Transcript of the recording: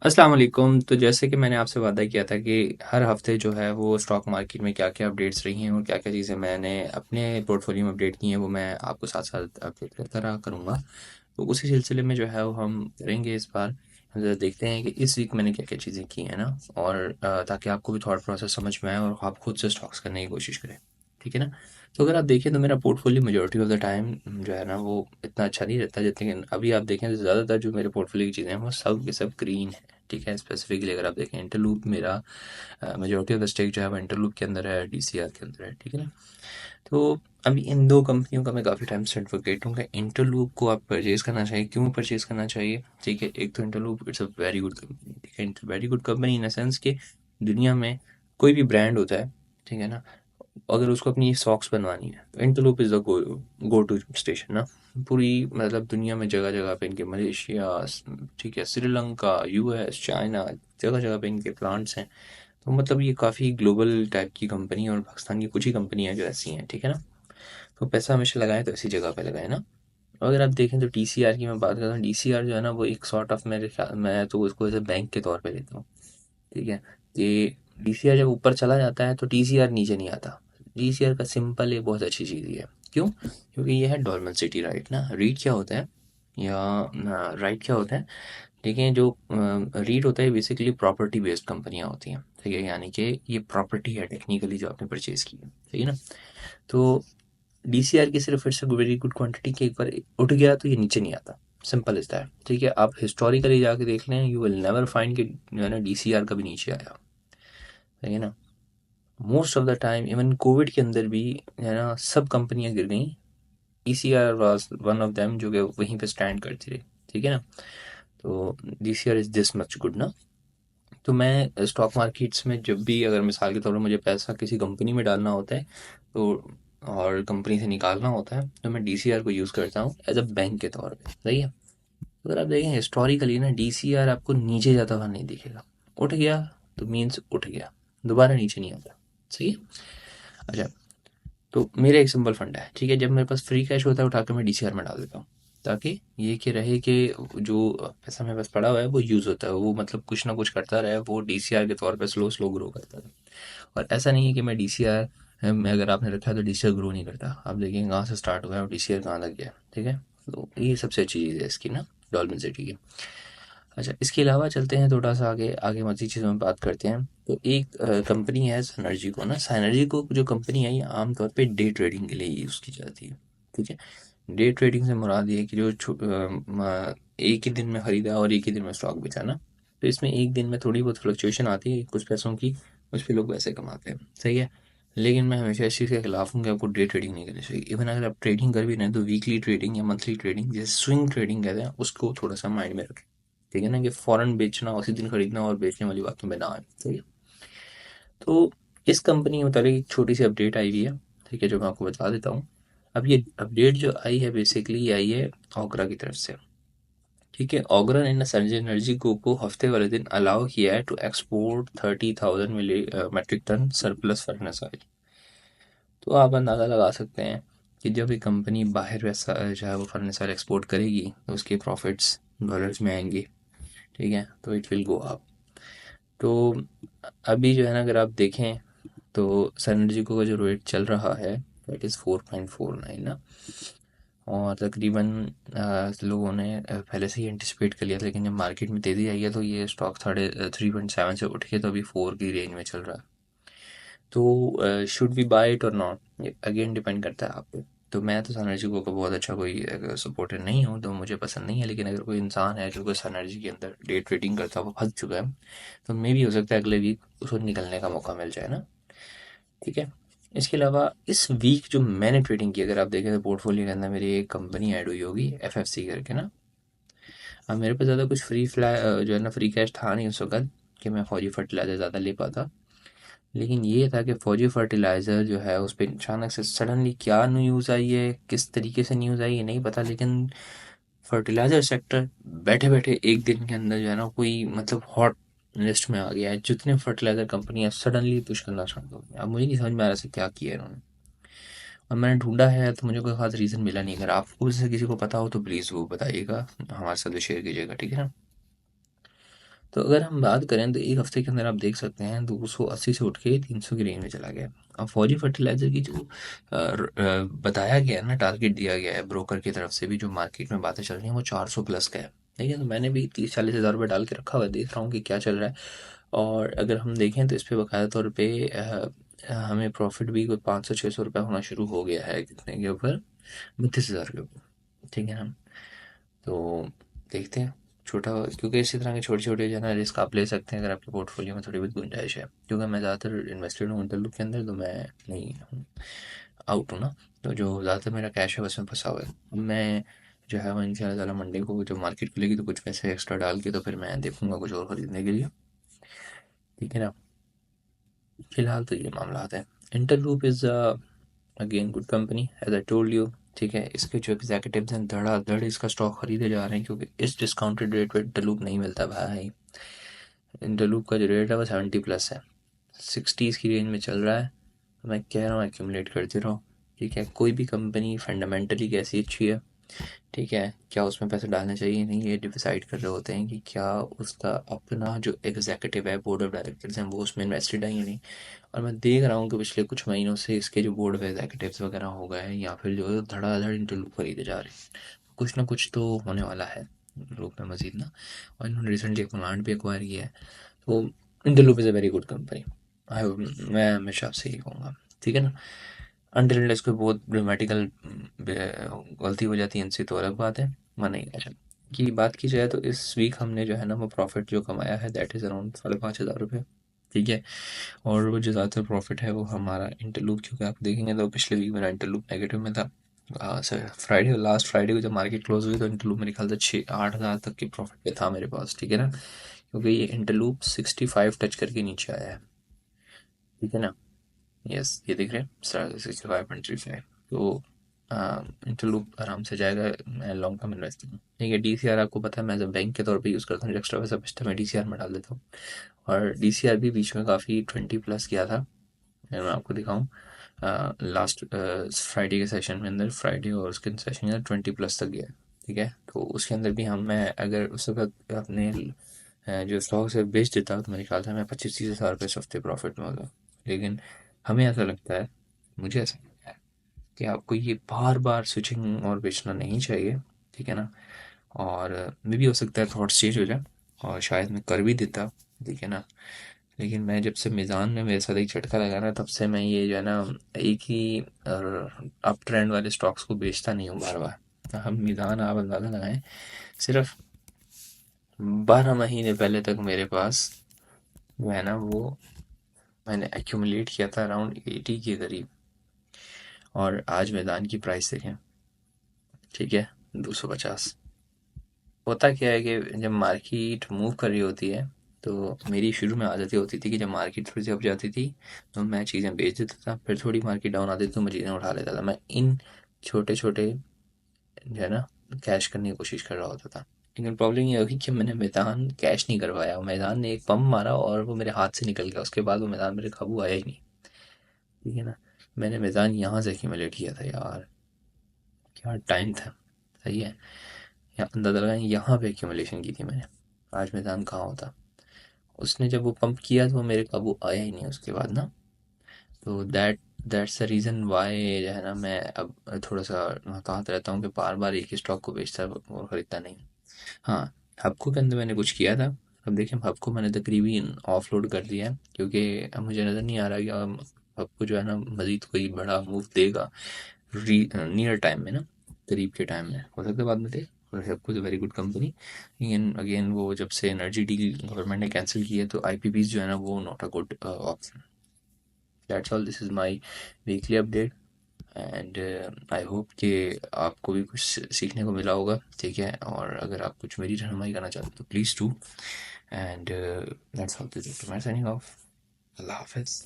अस्सलाम वालेकुम। तो जैसे कि मैंने आपसे वादा किया था कि हर हफ्ते जो है वो स्टॉक मार्केट में क्या-क्या अपडेट्स रही हैं और क्या-क्या चीज़ें मैंने अपने पोर्टफोलियो में अपडेट की हैं वो मैं आपको साथ-साथ अपडेट करता रहा करूँगा। तो उसी सिलसिले में जो है वो हम करेंगे इस बार। हम ज़रा देखते हैं कि इस वीक मैंने क्या-क्या चीज़ें की हैं ना, और ताकि आपको भी थॉट प्रोसेस समझ में आए और आप खुद से स्टॉक्स करने की कोशिश करें। ठीक है ना? तो अगर आप देखें तो मेरा portfolio majority of the time जो है ना वो इतना अच्छा नहीं रहता, लेकिन अभी आप देखें तो ज़्यादातर जो मेरे पोर्टफोलियो की चीज़ें हैं वो सब के सब ग्रीन है। ठीक है, स्पेसिफिकली अगर आप देखें इंटरलूप मेरा मेजॉरिटी ऑफ द स्टेक जो है वो इंटरलूप के अंदर है, डीसीआर के अंदर है। ठीक है ना? तो अभी इन दो कंपनियों का मैं काफ़ी टाइम से एडवोकेट हूँ कि इंटरलूप को आप परचेज़ करना चाहिए। क्यों परचेज़ करना चाहिए? ठीक है, एक तो Interloop it's a very good company. ठीक है, very good company in the sense कि दुनिया में कोई भी ब्रांड होता है, ठीक है ना, अगर उसको अपनी सॉक्स बनवानी है तो Interloop is the go to station ना। पूरी मतलब दुनिया में जगह जगह पे इनके मलेशिया, ठीक है, श्रीलंका, यूएस, चाइना, जगह जगह पे इनके प्लांट्स हैं। तो मतलब ये काफ़ी ग्लोबल टाइप की कंपनी है और पाकिस्तान की कुछ ही कंपनी है जो ऐसी हैं। ठीक है ना? तो पैसा हमेशा लगाएं तो ऐसी जगह पे लगाएं ना। अगर आप देखें तो डीसीआर की मैं बात करता हूँ, डीसीआर जो है ना वो एक सॉर्ट ऑफ, मेरे ख्याल मैं तो उसको एज बैंक के तौर पे लेता हूँ। ठीक है, ये डीसीआर जब ऊपर चला जाता है तो टीसीआर नीचे नहीं आता। डीसीआर का सिंपल एक बहुत अच्छी चीज़ ये है। क्यों? क्योंकि ये है डॉर्मेंसिटी राइट ना। रीट क्या होता है, या राइट क्या होता है? देखिए, जो रीट होता है बेसिकली प्रॉपर्टी बेस्ड कंपनियां होती हैं। ठीक है, यानी कि ये प्रॉपर्टी है टेक्निकली जो आपने परचेज की है। ठीक है ना? तो डीसीआर की सिर्फ इट्स वेरी गुड क्वांटिटी कि एक बार उठ गया तो ये नीचे नहीं आता। Simple is that. ठीक है, आप हिस्टोरिकली जाके देख लें, यू विल नेवर फाइंड कि जो है ना डीसीआर कभी नीचे आया। ठीक है ना? Most of the time even Covid के अंदर भी है ना सब कंपनियां गिर गई, ECR was one of them जो कि वहीं पे स्टैंड करती रही। ठीक है ना? तो DCR is this much good ना। तो मैं स्टॉक मार्केट्स में जब भी, अगर मिसाल के तौर पर मुझे पैसा किसी कंपनी में डालना होता है तो, और कंपनी से निकालना होता है, तो मैं डीसीआर को यूज़ करता हूँ एज अ बैंक के तौर पे। सही है? अगर आप देखें हिस्टोरिकली ना, डीसीआर आपको नीचे जाता हुआ नहीं दिखेगा। उठ गया तो मीन्स उठ गया, दोबारा नीचे नहीं आता। सही है? अच्छा, तो मेरा एक सिंपल फंडा है। ठीक है, जब मेरे पास फ्री कैश होता है उठाकर मैं डीसीआर में डाल देता हूँ, ताकि ये कि रहे कि जो पैसा मेरे पास पड़ा हुआ है वो यूज़ होता है, वो मतलब कुछ ना कुछ करता रहे, वो डीसीआर के तौर पे स्लो स्लो ग्रो करता है। और ऐसा नहीं है कि मैं डीसीआर में अगर आपने रखा है तो डीसीआर ग्रो नहीं करता। आप देखेंगे कहाँ से स्टार्ट हुआ है और डीसीआर कहाँ लग गया है। ठीक है, तो ये सबसे अच्छी चीज़ है इसकी ना, डॉल्फिन सिटी की। अच्छा, इसके अलावा चलते हैं थोड़ा सा आगे, आगे मज़ीद चीज़ों में बात करते हैं। तो एक कंपनी है साइनर्जी को ना, साइनर्जी को जो कंपनी है ये आमतौर पे डे ट्रेडिंग के लिए यूज़ की जाती है। ठीक है, डे ट्रेडिंग से मुराद ये है कि जो एक ही दिन में ख़रीदा और एक ही दिन में स्टॉक बेचा ना। तो इसमें एक दिन में थोड़ी बहुत फ्लक्चुएशन आती है कुछ पैसों की, उस पे लोग पैसे कमाते हैं। सही है, लेकिन मैं हमेशा इस चीज़ के खिलाफ हूँ कि आपको डे ट्रेडिंग नहीं करनी चाहिए। इवन अगर आप ट्रेडिंग कर भी रहे हैं तो वीकली ट्रेडिंग या मंथली ट्रेडिंग, जैसे स्विंग ट्रेडिंग कहते हैं, उसको थोड़ा सा माइंड में रखें। ठीक है ना, कि फ़ौरन बेचना, उसी दिन खरीदना और बेचने वाली बातों में ना आए। सही है? तो इस कंपनी के मुताबिक एक छोटी सी अपडेट आई हुई है। ठीक है, जो मैं आपको बता देता हूँ। अब ये अपडेट जो आई है बेसिकली ये आई है ओगरा की तरफ से। ठीक है, ओगरा ने ना सर्ज एनर्जी को हफ्ते वाले दिन अलाउ किया है to export 30,000 metric ton surplus furnace oil. तो आप अंदाज़ा लगा सकते हैं कि जब एक कंपनी बाहर वैसा जो है वो फर्नेस ऑयल एक्सपोर्ट करेगी तो उसके प्रॉफिट्स डॉलर्स में आएंगे। ठीक है, तो इट विल गो अप। तो अभी जो है ना अगर आप देखें तो सनर्जी को का जो रेट चल रहा है दैट इज़ 4.49 ना। और तकरीबन लोगों ने पहले से ही एंटिसिपेट कर लिया था, लेकिन जब मार्केट में तेज़ी आई है तो ये स्टॉक 3.7 से उठ के तो अभी 4 की रेंज में चल रहा है। तो शुड वी बाय इट और नॉट, ये अगेन डिपेंड करता है आप पे। तो मैं तो सनर्जी को का बहुत अच्छा कोई सपोर्टर नहीं हूँ, तो मुझे पसंद नहीं है। लेकिन अगर कोई इंसान है जो कि सनर्जी के अंदर डे ट्रेडिंग करता है, वो फंस चुका है, तो मे भी हो सकता है अगले वीक उसको निकलने का मौका मिल जाए ना। ठीक है, इसके अलावा इस वीक जो मैंने ट्रेडिंग की, अगर आप देखें तो पोर्टफोलियो के अंदर मेरी एक कंपनी ऐड हुई होगी एफएफसी करके ना। अब मेरे पास ज़्यादा कुछ जो है ना फ्री कैश था नहीं उस वक्त कि मैं फौजी फर्टिलाइज़र ज़्यादा ले पाता। लेकिन ये था कि फौजी फर्टिलाइज़र जो है उस पर अचानक से सडनली क्या न्यूज़ आई है, किस तरीके से न्यूज़ आई है नहीं पता, लेकिन फर्टिलाइज़र सेक्टर बैठे बैठे एक दिन के अंदर जो है ना कोई मतलब हॉट लिस्ट में आ गया है। जितने फर्टिलाइज़र कंपनियां सडनली पुश करना स्टार्ट हो गई। अब मुझे नहीं समझ में आ रहा से क्या किया है इन्होंने, और मैंने ढूंढा है तो मुझे कोई खास रीज़न मिला नहीं। अगर आपको से किसी को पता हो तो प्लीज़ वो बताइएगा, हमारे साथ भी शेयर कीजिएगा। ठीक है ना? तो अगर हम बात करें तो एक हफ्ते के अंदर आप देख सकते हैं 280 से उठ के 300 की रेंज में चला गया। अब फौजी फर्टिलाइजर की जो बताया गया है ना, टारगेट दिया गया है ब्रोकर की तरफ से भी, जो मार्केट में बातें चल रही हैं वो 400 प्लस का है। ठीक है, तो मैंने भी 30-40 हज़ार रुपये डाल के रखा हुआ है, देख रहा हूँ कि क्या चल रहा है। और अगर हम देखें तो इस पे बाकायदा तौर पे हमें प्रॉफिट भी कोई 500-600 रुपये होना शुरू हो गया है, कितने के ऊपर, 32 हज़ार के ऊपर। ठीक है ना, तो देखते हैं। छोटा, क्योंकि इसी तरह के छोटे-छोटे जो है ना रिस्क आप ले सकते हैं अगर आपके पोर्टफोलियो में थोड़ी बहुत गुंजाइश है। क्योंकि मैं ज़्यादातर इन्वेस्टेड हूँ इंटरलूप के अंदर, तो मैं नहीं हूँ, आउट हूँ ना। तो जो ज़्यादातर मेरा कैश है उसमें फँसा हुआ है। अब मैं जो है वो इंशाल्लाह ताला मंडे को जब मार्केट खुलेगी तो कुछ पैसे एक्स्ट्रा डाल के तो फिर मैं देखूँगा कुछ और ख़रीदने के लिए। ठीक है ना? फ़िलहाल तो ये मामलात हैं। Interloop is again good company as I told you. ठीक है, इसके जो एग्जीक्यूटिव्स हैं धड़ाधड़ इसका स्टॉक खरीदे जा रहे हैं, क्योंकि इस डिस्काउंटेड रेट पे इंटरलूप नहीं मिलता भाई। इंटरलूप का जो रेट है वो 70 प्लस है, 60s की रेंज में चल रहा है। मैं कह रहा हूँ एक्यूमुलेट करते रहो। ठीक है, कोई भी कंपनी फंडामेंटली कैसी अच्छी है, ठीक है, क्या उसमें पैसे डालने चाहिए नहीं, ये डिसाइड कर रहे होते हैं कि क्या उसका अपना जो एग्जीक्यूटिव है, बोर्ड ऑफ डायरेक्टर्स हैं, वो उसमें इन्वेस्टेड है या नहीं। और मैं देख रहा हूँ कि पिछले कुछ महीनों से इसके जो बोर्ड ऑफ एग्जीक्यूटिव्स वगैरह हो गए हैं या फिर जो धड़ाधड़ इंटरलूप खरीदे जा रहे हैं, कुछ ना कुछ तो होने वाला है ग्रुप में मजीद ना। और इन्होंने रिसेंटली एक प्लांट भी एक्वायर किया है। तो Interloop is a very good company. I, मैं हमेशा आपसे यही कहूँगा। ठीक है ना, अनटिल अनलेस कोई बहुत ड्रामेटिकल गलती हो जाती है इनसे तो अलग बात है, वरना नहीं। अच्छा, की बात की जाए तो इस वीक हमने जो है ना वो प्रॉफिट जो कमाया है दैट इज़ अराउंड 5,500 रुपये। ठीक है, और वो जो ज़्यादातर प्रॉफिट है वो हमारा इंटरलूप, क्योंकि आप देखेंगे तो पिछले वीक मेरा इंटरलूप नेगेटिव में था। सर फ्राइडे, लास्ट फ्राइडे को जब मार्केट क्लोज हुई तो इंटरलूप मेरे ख्याल से 6-8 हज़ार तक की प्रॉफिट पे था मेरे पास। ठीक है ना, क्योंकि ये इंटरलूप 65 टच करके नीचे आया है। ठीक है ना, यस, ये दिख रहे हैं 65.35। तो इंटरलूप आराम से जाएगा। मैं लॉन्ग टर्म इन्वेस्टर हूँ। ठीक है, डीसीआर आपको पता है मैं जब बैंक के तौर पे यूज़ करता हूँ, जो एक्स्ट्रा पैसा बचता है मैं डीसीआर में डाल देता हूँ। और डीसीआर भी बीच में काफ़ी 20 प्लस किया था। मैं आपको दिखाऊं, लास्ट फ्राइडे के सेशन में अंदर, फ्राइडे और उसके सेशन में 20 प्लस तक गया। ठीक है, तो उसके अंदर भी हम, मैं अगर उस वक्त अपने जो स्टॉक से बेच देता तो मेरे ख्याल से मैं 25-30 हज़ार रुपये सस्ते प्रॉफिट में होता। लेकिन हमें ऐसा लगता है, मुझे ऐसा लगता है कि आपको ये बार बार स्विचिंग और बेचना नहीं चाहिए। ठीक है ना, और मे भी हो सकता है थॉट्स चेंज हो जाए और शायद मैं कर भी देता। ठीक है ना, लेकिन मैं जब से मिज़ान ने मेरे साथ एक झटका लगाया ना, तब से मैं ये जो है ना एक ही अप ट्रेंड वाले स्टॉक्स को बेचता नहीं हूँ बार बार। हम मिज़ान आप अंदाज़ा लगाएं, सिर्फ 12 महीने पहले तक मेरे पास जो है ना वो मैंने एक्यूमुलेट किया था अराउंड 80 के करीब, और आज मैदान की प्राइस देखें। ठीक है, 250। होता क्या है कि जब मार्केट मूव कर रही होती है तो मेरी शुरू में आदत ये होती थी कि जब मार्केट थोड़ी सी अप जाती थी तो मैं चीज़ें बेच देता था, फिर थोड़ी मार्केट डाउन आती थी तो मैं चीज़ें उठा लेता था। मैं इन छोटे छोटे जो है ना कैश करने की कोशिश कर रहा होता था। लेकिन प्रॉब्लम ये होगी कि मैंने मैदान कैश नहीं कर पाया। मैदान ने एक पंप मारा और वो मेरे हाथ से निकल गया, उसके बाद वो मैदान मेरे काबू आया ही नहीं। ठीक है ना, मैंने मैदान यहाँ से एक्यूमुलेट किया था यार, क्या टाइम था। सही है, यहाँ अंदाजा लगाएं, यहाँ पे एक्यूमुलेशन की थी मैंने। आज मैदान कहाँ होता। उसने जब वो पंप किया तो वो मेरे काबू आया ही नहीं उसके बाद ना। तो दैट्स द रीज़न वाई जो है ना मैं अब थोड़ा सा हताहत रहता हूँ कि बार बार एक ही स्टॉक को बेचता और ख़रीदता नहीं। हाँ, हबको के अंदर मैंने कुछ किया था। अब देखिए, हबको मैंने तकरीबन ऑफलोड कर दिया है, क्योंकि अब मुझे नज़र नहीं आ रहा कि अब हबको जो है ना मज़ीद कोई बड़ा मूव देगा नियर टाइम में ना, करीब के टाइम में हो सकता है बाद में दे। और Hubco is a very good company. लेकिन अगेन वो जब से एनर्जी डील गवर्नमेंट ने कैंसिल की है तो आईपीपीज जो है ना वो not a good option. That's all, this is my weekly update, and I hope कि आपको भी कुछ सीखने को मिला होगा। ठीक है, और अगर आप कुछ मेरी रहनुमाई करना चाहते हो तो please do, and that's all, this is my signing off. अल्लाह हाफिज़।